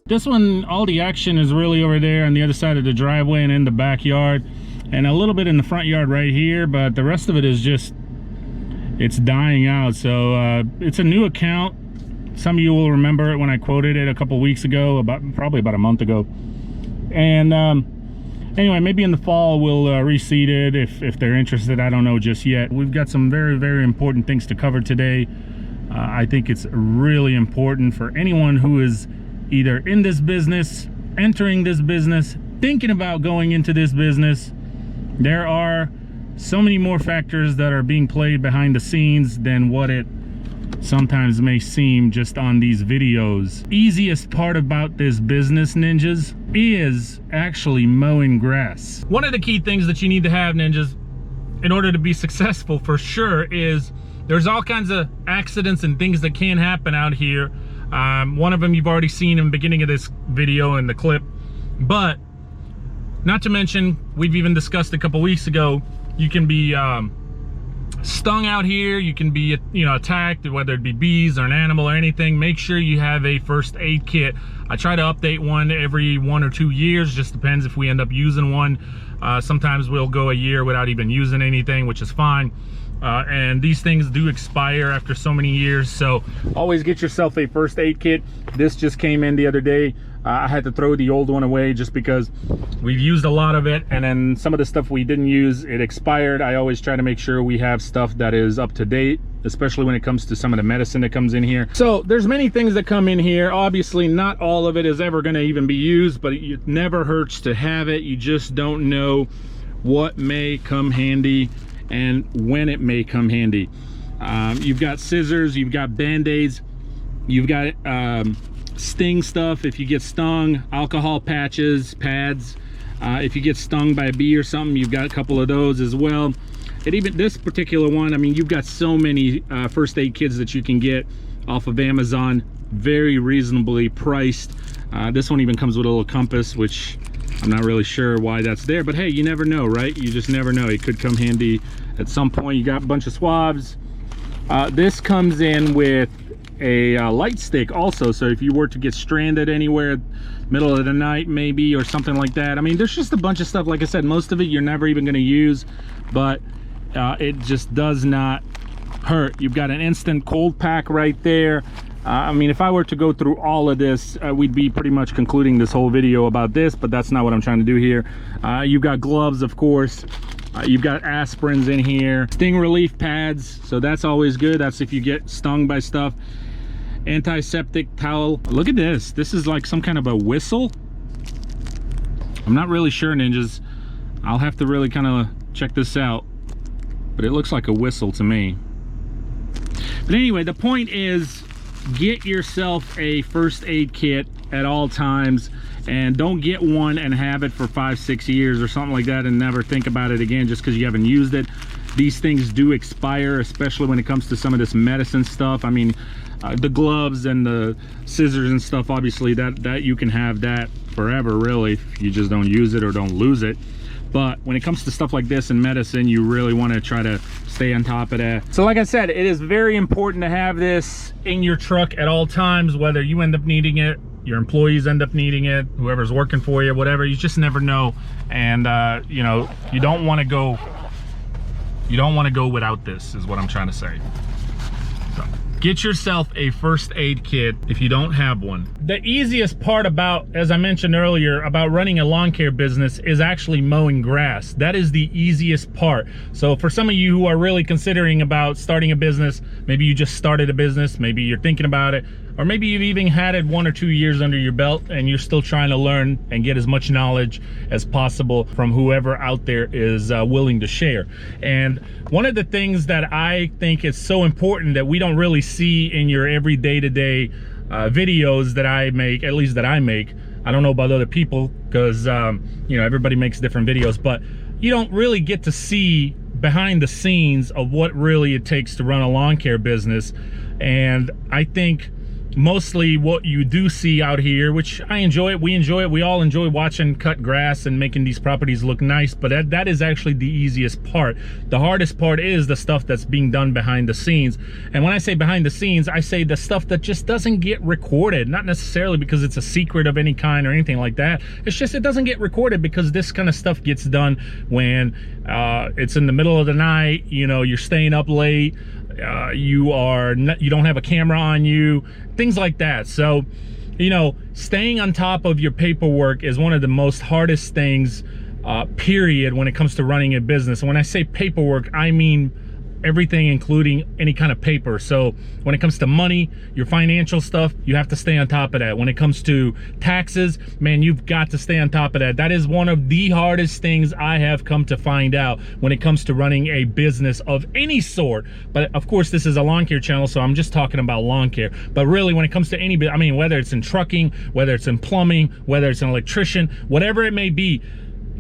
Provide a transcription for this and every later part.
This one, all the action is really over there on the other side of the driveway and in the backyard, and a little bit in the front yard right here, but the rest of it is just, it's dying out. So it's a new account. Some of you will remember it when I quoted it a couple weeks ago, probably about a month ago. And anyway, maybe in the fall we'll reseed it if they're interested. I don't know just yet. We've got some very, very important things to cover today. I think it's really important for anyone who is either in this business, entering this business, thinking about going into this business. There are so many more factors that are being played behind the scenes than what it sometimes may seem just on these videos. Easiest part about this business, ninjas, is actually mowing grass. One of the key things that you need to have, ninjas, in order to be successful for sure, is there's all kinds of accidents and things that can happen out here. One of them you've already seen in the beginning of this video in the clip, but not to mention, we've even discussed a couple weeks ago, you can be stung out here, you can be, you know, attacked, whether it be bees or an animal or anything. Make sure you have a first aid kit. I try to update one every 1 or 2 years, just depends if we end up using one. Sometimes we'll go a year without even using anything, which is fine. And these things do expire after so many years, so always get yourself a first aid kit. This just came in the other day. I had to throw the old one away just because we've used a lot of it, and then some of the stuff we didn't use, it expired. I always try to make sure we have stuff that is up to date, especially when it comes to some of the medicine that comes in here. So there's many things that come in here. Obviously not all of it is ever going to even be used, but it never hurts to have it. You just don't know what may come handy and when it may come handy. You've got scissors, you've got band-aids, you've got sting stuff if you get stung, alcohol patches, pads. If you get stung by a bee or something, you've got a couple of those as well. And even this particular one, I mean, you've got so many first aid kits that you can get off of Amazon, very reasonably priced. This one even comes with a little compass, which I'm not really sure why that's there, but hey, you never know, right? You just never know. It could come handy at some point. You got a bunch of swabs. This comes in with a light stick also, so if you were to get stranded anywhere, middle of the night maybe, or something like that. I mean, there's just a bunch of stuff. Like I said, most of it you're never even going to use, but it just does not hurt. You've got an instant cold pack right there. I mean, if I were to go through all of this, we'd be pretty much concluding this whole video about this, but that's not what I'm trying to do here. You've got gloves, of course. You've got aspirins in here, sting relief pads, so that's always good. That's if you get stung by stuff. Antiseptic towel. Look at this. This is like some kind of a whistle. I'm not really sure, ninjas. I'll have to really kind of check this out, but it looks like a whistle to me. But anyway, the point is, get yourself a first aid kit at all times, and don't get one and have it for 5-6 years or something like that and never think about it again just because you haven't used it. These things do expire, especially when it comes to some of this medicine stuff. I mean, the gloves and the scissors and stuff, obviously that you can have that forever, really, if you just don't use it or don't lose it. But when it comes to stuff like this in medicine, you really want to try to stay on top of that. So like I said, it is very important to have this in your truck at all times, whether you end up needing it, your employees end up needing it, whoever's working for you, whatever. You just never know. And you know, you don't want to go without this, is what I'm trying to say. So get yourself a first aid kit if you don't have one. The easiest part about, as I mentioned earlier, about running a lawn care business is actually mowing grass. That is the easiest part. So for some of you who are really considering about starting a business, maybe you just started a business, maybe you're thinking about it, or maybe you've even had it 1 or 2 years under your belt and you're still trying to learn and get as much knowledge as possible from whoever out there is willing to share. And one of the things that I think is so important that we don't really see in your every day-to-day videos that I make, at least that I make, I don't know about other people because you know, everybody makes different videos, but you don't really get to see behind the scenes of what really it takes to run a lawn care business. And I think mostly what you do see out here, which I enjoy it, we enjoy it, we all enjoy watching cut grass and making these properties look nice, but that is actually the easiest part. The hardest part is the stuff that's being done behind the scenes. And when I say behind the scenes, I say the stuff that just doesn't get recorded, not necessarily because it's a secret of any kind or anything like that. It's just it doesn't get recorded because this kind of stuff gets done when it's in the middle of the night, you know, you're staying up late, you don't have a camera on you, things like that. So, you know, staying on top of your paperwork is one of the most hardest things, period, when it comes to running a business. And when I say paperwork, I mean everything, including any kind of paper. So when it comes to money, your financial stuff, you have to stay on top of that. When it comes to taxes, man, you've got to stay on top of that. That is one of the hardest things I have come to find out when it comes to running a business of any sort. But of course, this is a lawn care channel, so I'm just talking about lawn care. But really, when it comes to any, I mean, whether it's in trucking, whether it's in plumbing, whether it's an electrician, whatever it may be,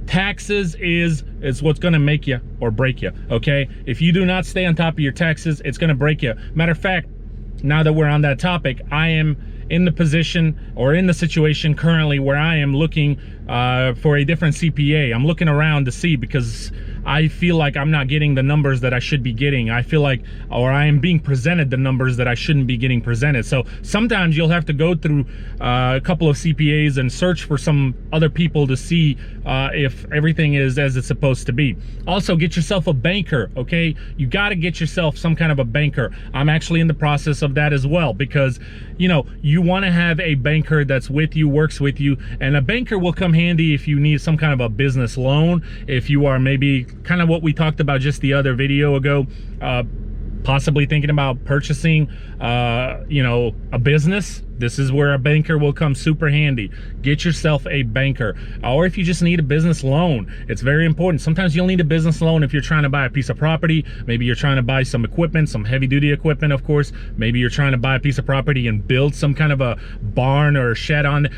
taxes is what's going to make you or break you, okay? If you do not stay on top of your taxes, it's going to break you. Matter of fact, now that we're on that topic, I am in the position or in the situation currently where I am looking for a different CPA. I'm looking around to see, because I feel like I'm not getting the numbers that I should be getting. I feel like, or I am being presented the numbers that I shouldn't be getting presented. So sometimes you'll have to go through a couple of CPAs and search for some other people to see if everything is as it's supposed to be. Also, get yourself a banker, okay? You got to get yourself some kind of a banker. I'm actually in the process of that as well, because, you know, you want to have a banker that's with you, works with you, and a banker will come handy if you need some kind of a business loan, if you are maybe kind of what we talked about just the other video ago, possibly thinking about purchasing you know, a business. This is where a banker will come super handy. Get yourself a banker. Or if you just need a business loan, it's very important. Sometimes you'll need a business loan if you're trying to buy a piece of property. Maybe you're trying to buy some equipment, some heavy duty equipment, of course. Maybe you're trying to buy a piece of property and build some kind of a barn or a shed on it.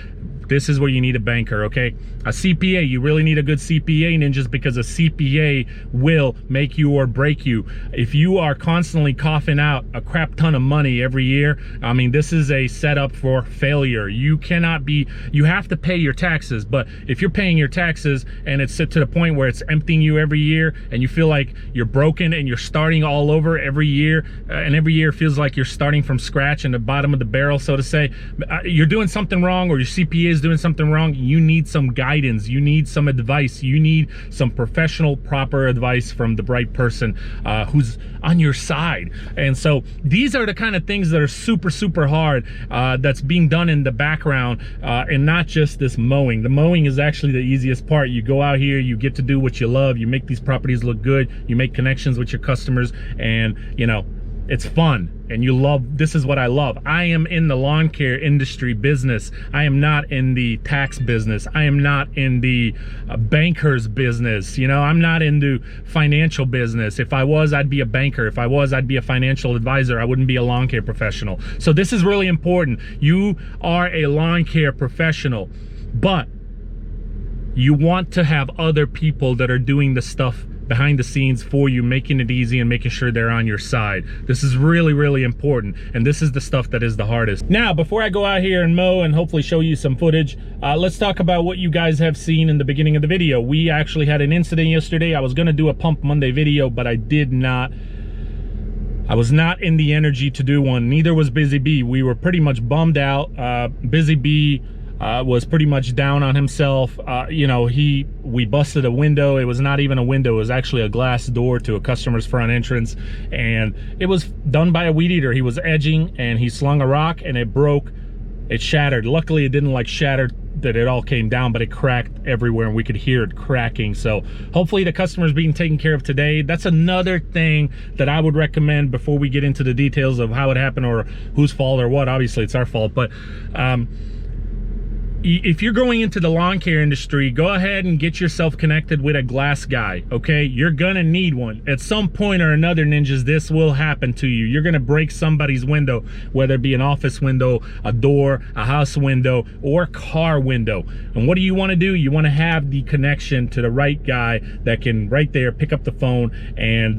This is where you need a banker, okay? A CPA, you really need a good CPA, ninjas, because a CPA will make you or break you. If you are constantly coughing out a crap ton of money every year, I mean, this is a setup for failure. You cannot be, you have to pay your taxes, but if you're paying your taxes and it's to the point where it's emptying you every year and you feel like you're broken and you're starting all over every year, and every year feels like you're starting from scratch in the bottom of the barrel, so to say, you're doing something wrong, or your CPA is doing something wrong. You need some guidance, you need some advice, you need some professional, proper advice from the right person who's on your side. And so these are the kind of things that are super hard, that's being done in the background, and not just this mowing. The mowing is actually the easiest part. You go out here, you get to do what you love, you make these properties look good, you make connections with your customers, and you know, it's fun, and you love, this is what I love. I am in the lawn care industry business. I am not in the tax business. I am not in the banker's business. You know, I'm not into financial business. If I was, I'd be a banker. If I was, I'd be a financial advisor. I wouldn't be a lawn care professional. So this is really important. You are a lawn care professional, but you want to have other people that are doing the stuff behind the scenes for you, making it easy and making sure they're on your side. This is really important, and this is the stuff that is the hardest. Now, before I go out here and mow and hopefully show you some footage, let's talk about what you guys have seen in the beginning of the video. We actually had an incident yesterday. I was gonna do a Pump Monday video, but I did not. I was not in the energy to do one. Neither was Busy Bee. We were pretty much bummed out. Busy Bee was pretty much down on himself. You know, we busted a window. It was not even a window, it was actually a glass door to a customer's front entrance, and it was done by a weed eater. He was edging and he slung a rock and it broke. It shattered. Luckily it didn't like shatter that it all came down, but it cracked everywhere and we could hear it cracking. So hopefully the customer's being taken care of today. That's another thing that I would recommend before we get into the details of how it happened or whose fault or what. Obviously it's our fault, but if you're going into the lawn care industry, go ahead and get yourself connected with a glass guy, okay? You're gonna need one. At some point or another, ninjas, this will happen to you. You're gonna break somebody's window, whether it be an office window, a door, a house window, or a car window. And what do you wanna do? You wanna have the connection to the right guy that can right there pick up the phone and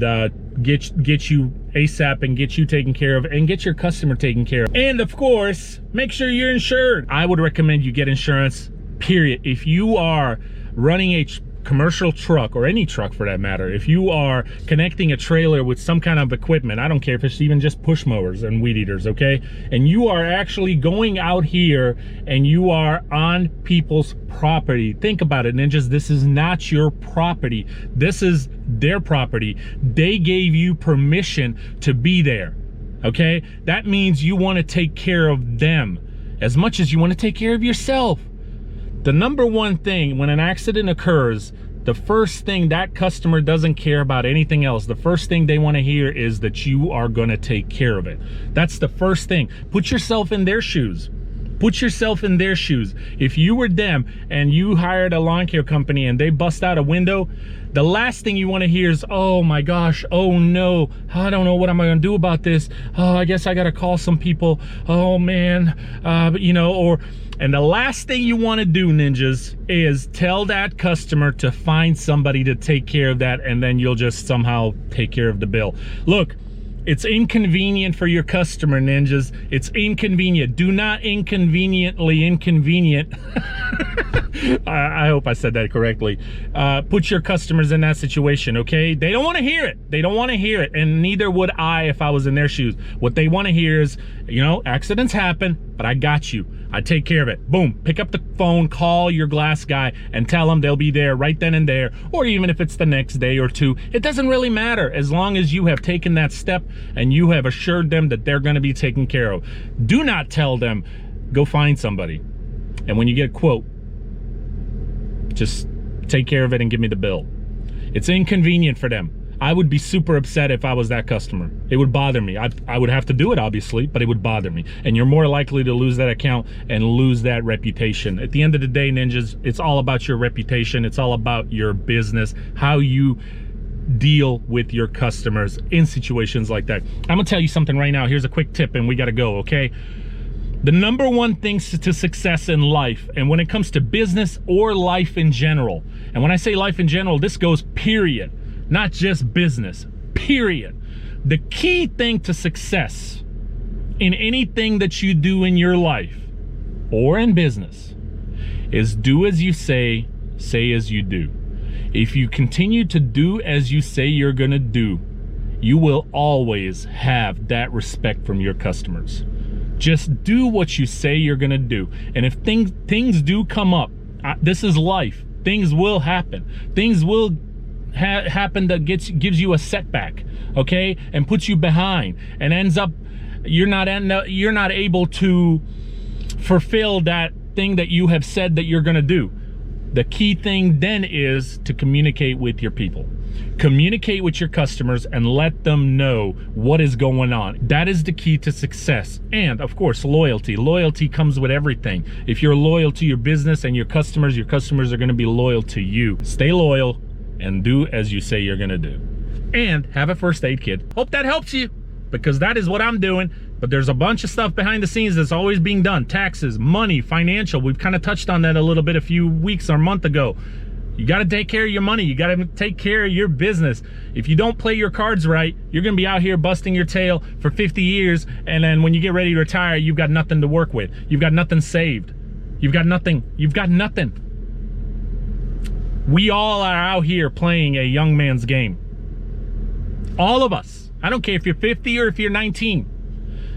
get you ASAP and get you taken care of and get your customer taken care of. And of course, make sure you're insured. I would recommend you get insurance, period. If you are running a commercial truck, or any truck for that matter, if you are connecting a trailer with some kind of equipment, I don't care if it's even just push mowers and weed eaters, okay, and you are actually going out here and you are on people's property, think about it, ninjas. This is not your property, this is their property. They gave you permission to be there, okay? That means you want to take care of them as much as you want to take care of yourself. The number one thing when an accident occurs, the first thing, that customer doesn't care about anything else. The first thing they want to hear is that you are going to take care of it. That's the first thing. Put yourself in their shoes. Put yourself in their shoes. If you were them and you hired a lawn care company and they bust out a window, the last thing you want to hear is, oh my gosh, oh no, I don't know what am I going to do about this. Oh, I guess I got to call some people. Oh man, you know, or... And the last thing you want to do, ninjas, is tell that customer to find somebody to take care of that, and then you'll just somehow take care of the bill. Look, it's inconvenient for your customer, ninjas. It's inconvenient. Do not inconveniently inconvenient. I hope I said that correctly. Put your customers in that situation, okay? They don't want to hear it. They don't want to hear it, and neither would I if I was in their shoes. What they want to hear is, you know, accidents happen, but I got you. I take care of it. Boom. Pick up the phone, call your glass guy, and tell them they'll be there right then and there, or even if it's the next day or two. It doesn't really matter as long as you have taken that step and you have assured them that they're going to be taken care of. Do not tell them, go find somebody. And when you get a quote, just take care of it and give me the bill. It's inconvenient for them. I would be super upset if I was that customer. It would bother me. I would have to do it, obviously, but it would bother me. And you're more likely to lose that account and lose that reputation. At the end of the day, ninjas, it's all about your reputation. It's all about your business, how you deal with your customers in situations like that. I'm gonna tell you something right now. Here's a quick tip and we gotta go, okay? The number one thing to success in life, and when it comes to business or life in general, and when I say life in general, this goes period, not just business, period. The key thing to success in anything that you do in your life or in business is do as you say as you do. If you continue to do as you say you're gonna do, you will always have that respect from your customers. Just do what you say you're gonna do. And if things do come up, this is life. Things will happen. Things will happen that gives you a setback, okay, and puts you behind, and ends up you're not able to fulfill that thing that you have said that you're gonna do. The key thing then is to communicate with your people. Communicate with your customers and let them know what is going on. That is the key to success. And of course, loyalty. Loyalty comes with everything. If you're loyal to your business and your customers are going to be loyal to you. Stay loyal and do as you say you're going to do. And have a first aid kit. Hope that helps you, because that is what I'm doing. But there's a bunch of stuff behind the scenes that's always being done. Taxes, money, financial. We've kind of touched on that a little bit a few weeks or a month ago. You got to take care of your money. You got to take care of your business. If you don't play your cards right, you're going to be out here busting your tail for 50 years. And then when you get ready to retire, you've got nothing to work with. You've got nothing saved. You've got nothing. You've got nothing. We all are out here playing a young man's game. All of us. I don't care if you're 50 or if you're 19.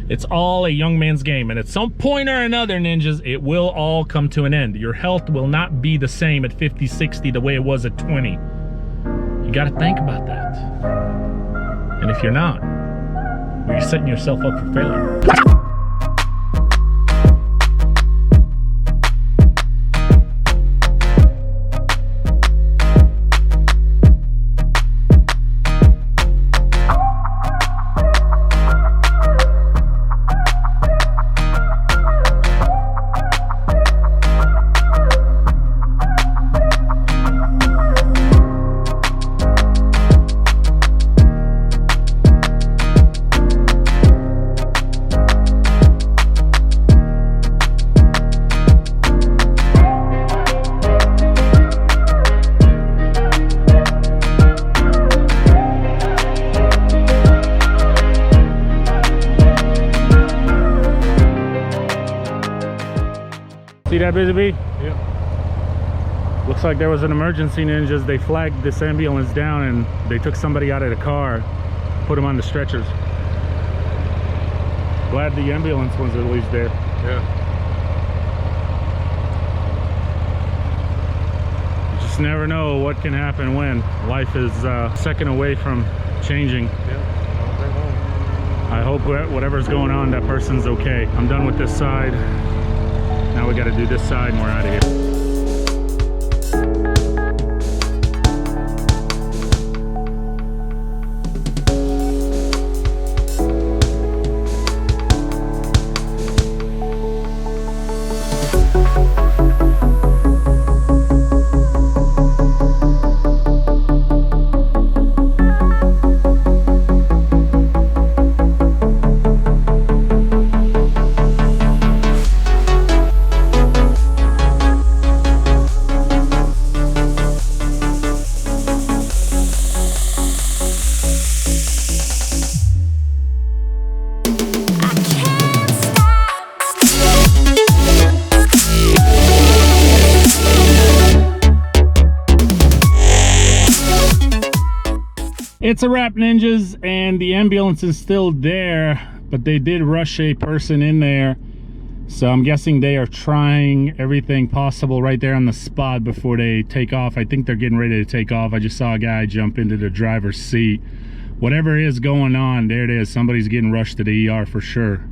It's all a young man's game, and at some point or another, ninjas, it will all come to an end. Your health will not be the same at 50, 60 the way it was at 20. You got to think about that. And if you're not, you're setting yourself up for failure. See that, Busy Bee? Yeah. Looks like there was an emergency, ninjas. They flagged this ambulance down and they took somebody out of the car, put them on the stretchers. Glad the ambulance was at least there. Yeah. You just never know what can happen when. Life is a second away from changing. Yeah. I hope whatever's going on, that person's okay. I'm done with this side. Now we got to do this side and we're out of here. It's a wrap, ninjas, and the ambulance is still there, but they did rush a person in there, so I'm guessing they are trying everything possible right there on the spot before they take off. I think they're getting ready to take off. I just saw a guy jump into the driver's seat. Whatever is going on, there it is. Somebody's getting rushed to the ER for sure.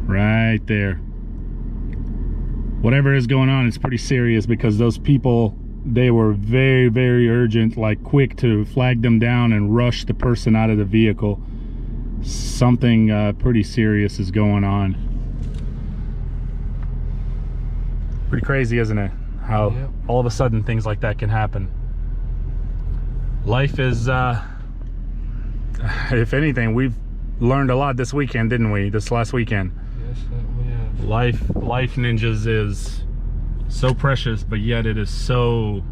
Right there. Whatever is going on, it's pretty serious because those people, they were very, very urgent, like quick to flag them down and rush the person out of the vehicle. Something pretty serious is going on. Pretty crazy, isn't it? How all of a sudden things like that can happen. Life is, if anything, we've learned a lot this weekend, didn't we? This last weekend. Yes, we have. Life, ninjas, is so precious, but yet it is so,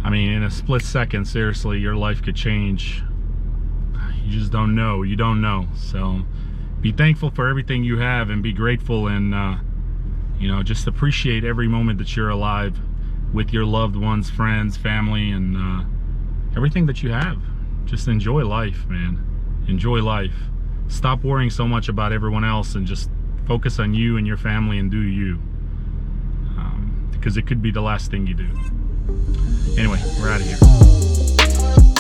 I mean, in a split second, seriously, your life could change. You just don't know. You don't know. So be thankful for everything you have and be grateful, and you know, just appreciate every moment that you're alive with your loved ones, friends, family, and everything that you have. Just enjoy life, man. Enjoy life. Stop worrying so much about everyone else and just focus on you and your family and do you. Because it could be the last thing you do. Anyway, we're out of here.